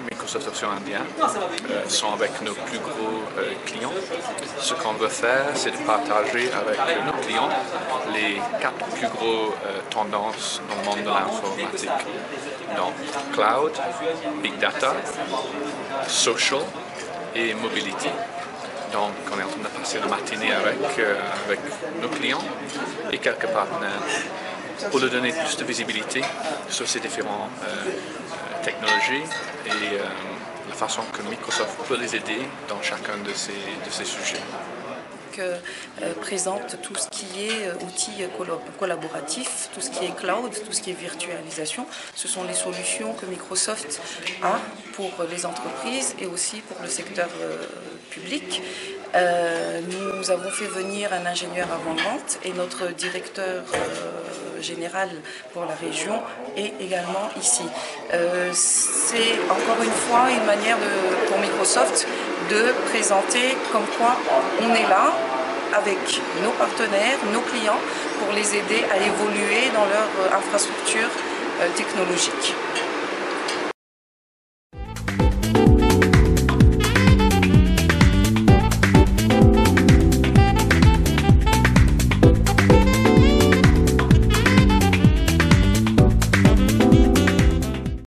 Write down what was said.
Microsoft Option Indien sont avec nos plus gros clients. Ce qu'on veut faire, c'est de partager avec nos clients les 4 plus gros tendances dans le monde de l'informatique. Donc, cloud, big data, social et mobility. Donc, on est en train de passer la matinée avec nos clients et quelques partenaires pour leur donner plus de visibilité sur ces différentes technologies et la façon que Microsoft peut les aider dans chacun de ces sujets. Présente tout ce qui est outils collaboratifs, tout ce qui est cloud, tout ce qui est virtualisation. Ce sont les solutions que Microsoft a pour les entreprises et aussi pour le secteur public. Nous avons fait venir un ingénieur avant-vente et notre directeur général pour la région est également ici. C'est encore une fois une manière pour Microsoft de présenter comme quoi on est là avec nos partenaires, nos clients, pour les aider à évoluer dans leur infrastructure technologique.